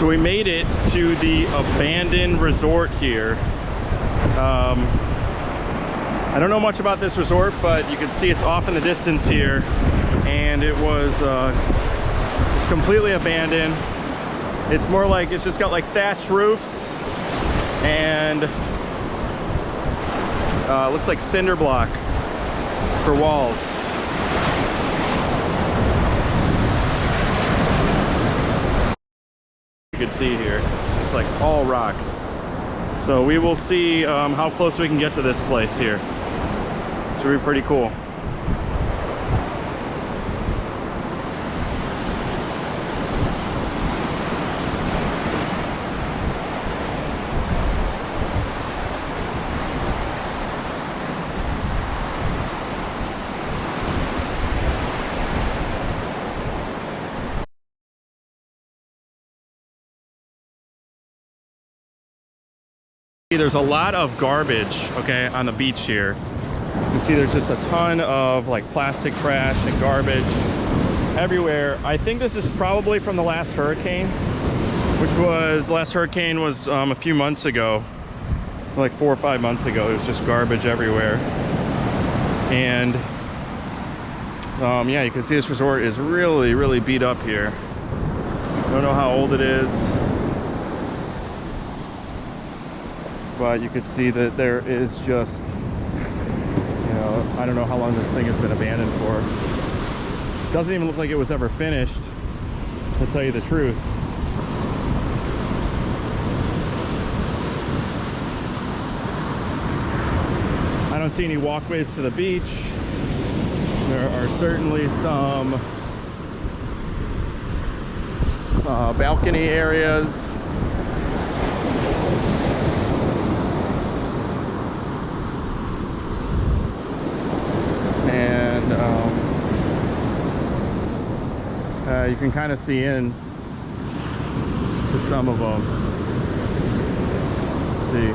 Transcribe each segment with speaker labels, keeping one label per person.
Speaker 1: So we made it to the abandoned resort here. I don't know much about this resort, but you can see it's off in the distance here, and it was it's completely abandoned. It's more like it's just got like thatched roofs and it looks like cinder block for walls. You can see here, it's like all rocks. So we will see how close we can get to this place here. It's really pretty cool. There's a lot of garbage, okay, on the beach here. You can see there's just a ton of like plastic trash and garbage everywhere. I think this is probably from the last hurricane, last hurricane was a few months ago, like 4 or 5 months ago. There's just garbage everywhere. And yeah, you can see this resort is really, really beat up here. I don't know how old it is, but you could see that there is just, you know, I don't know how long this thing has been abandoned for. It doesn't even look like it was ever finished, to tell you the truth. I don't see any walkways to the beach. There are certainly some balcony areas. You can kind of see in to some of them. Let's see.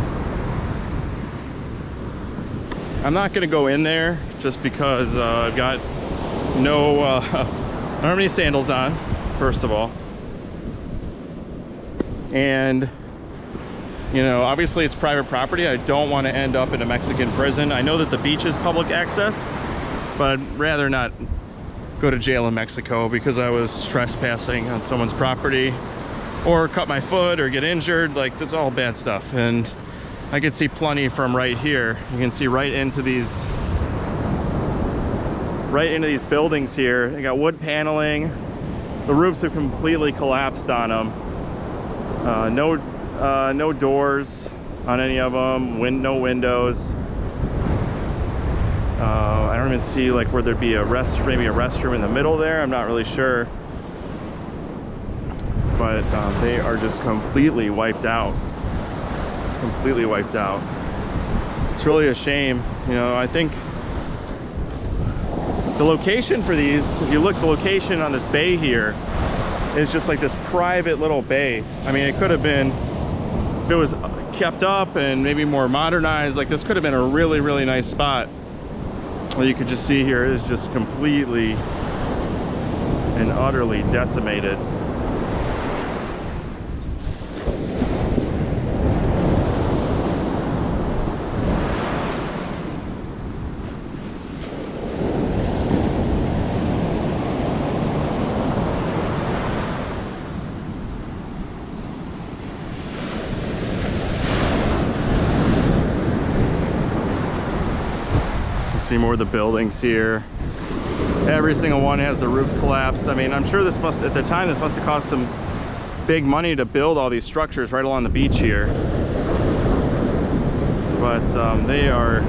Speaker 1: I'm not going to go in there just because I've got no, I don't have any sandals on, first of all. And, you know, obviously it's private property. I don't want to end up in a Mexican prison. I know that the beach is public access, but I'd rather not go to jail in Mexico because I was trespassing on someone's property or cut my foot or get injured. Like, that's all bad stuff. And I can see plenty from right here. You can see right into these buildings here. They got wood paneling. The roofs have completely collapsed on them. No doors on any of them. No windows. I don't even see like where there'd be maybe a restroom in the middle there. I'm not really sure, but they are just completely wiped out. It's completely wiped out. It's really a shame. You know, I think the location for these, if you look, the location on this bay here is just like this private little bay. I mean, it could have been, if it was kept up and maybe more modernized, like this could have been a really, really nice spot. Well, you could just see here is just completely and utterly decimated. See more of the buildings here. Every single one has the roof collapsed. I mean, I'm sure this must, at the time, this must have cost some big money to build all these structures right along the beach here. But they are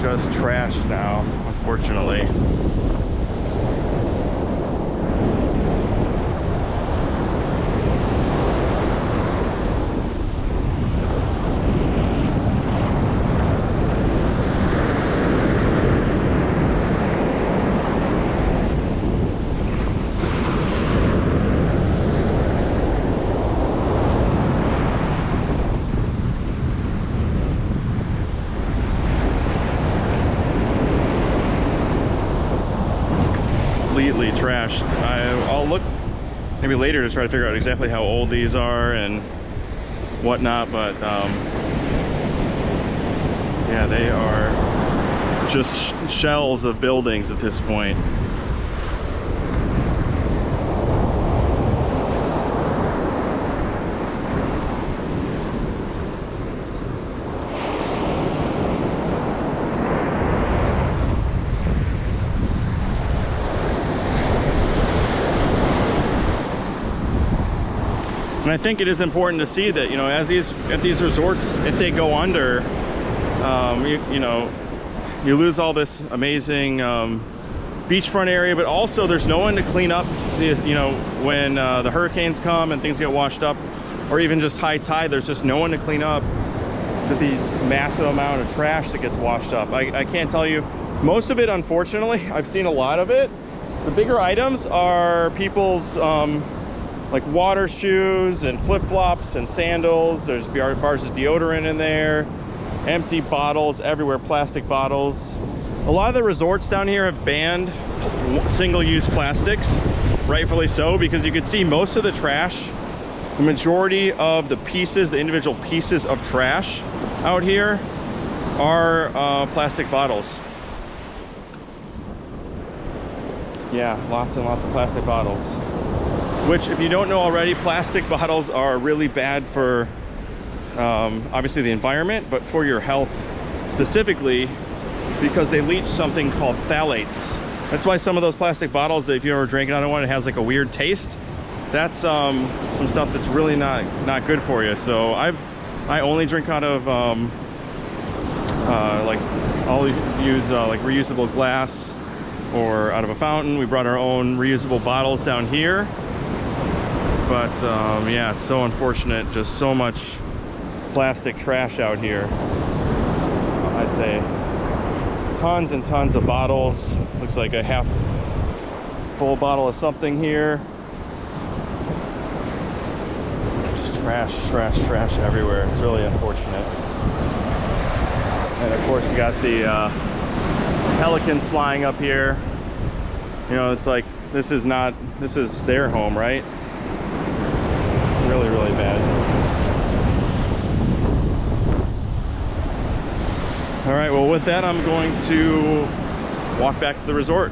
Speaker 1: just trashed now, unfortunately. Completely trashed. I'll look maybe later to try to figure out exactly how old these are and whatnot, but yeah, they are just shells of buildings at this point. And I think it is important to see that, you know, as at these resorts, if they go under, you know, you lose all this amazing beachfront area, but also there's no one to clean up, you know, when the hurricanes come and things get washed up, or even just high tide, there's just no one to clean up the massive amount of trash that gets washed up. I can't tell you, most of it, unfortunately, I've seen a lot of it. The bigger items are people's like water shoes and flip-flops and sandals. There's bars of deodorant in there, empty bottles everywhere, plastic bottles. A lot of the resorts down here have banned single-use plastics, rightfully so, because you can see most of the trash, the majority of the pieces, the individual pieces of trash out here are plastic bottles. Yeah, lots and lots of plastic bottles. Which, if you don't know already, plastic bottles are really bad for obviously the environment, but for your health specifically, because they leach something called phthalates. That's why some of those plastic bottles, if you're ever drinking out of one, it has like a weird taste. That's some stuff that's really not good for you. So I only drink out of like, I'll use like reusable glass or out of a fountain. We brought our own reusable bottles down here. But yeah, it's so unfortunate, just so much plastic trash out here. So I'd say tons and tons of bottles. Looks like a half full bottle of something here. Just trash everywhere. It's really unfortunate. And of course you got the pelicans flying up here. You know, it's like, this is their home, right? Really, really bad. All right, well, with that, I'm going to walk back to the resort.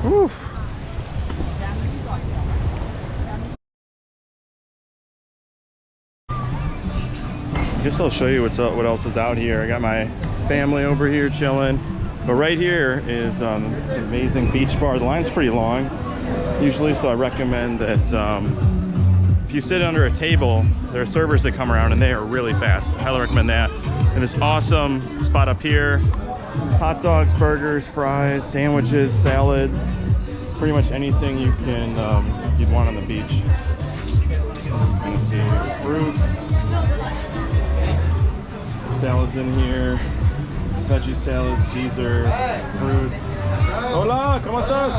Speaker 1: Whew. I guess I'll show you what else is out here. I got my family over here chilling, but right here is this amazing beach bar. The line's pretty long usually, so I recommend that if you sit under a table, there are servers that come around and they are really fast. I highly recommend that. And this awesome spot up here, hot dogs, burgers, fries, sandwiches, salads, pretty much anything you can you'd want on the beach. You can see fruit, salads in here, veggie salads, Caesar, fruit. Hola, ¿cómo estás?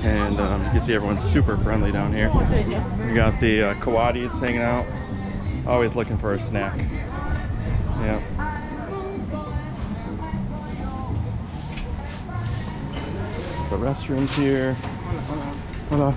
Speaker 1: And you can see everyone's super friendly down here. We got the coatis hanging out, always looking for a snack. Yeah. The restrooms here. Hola.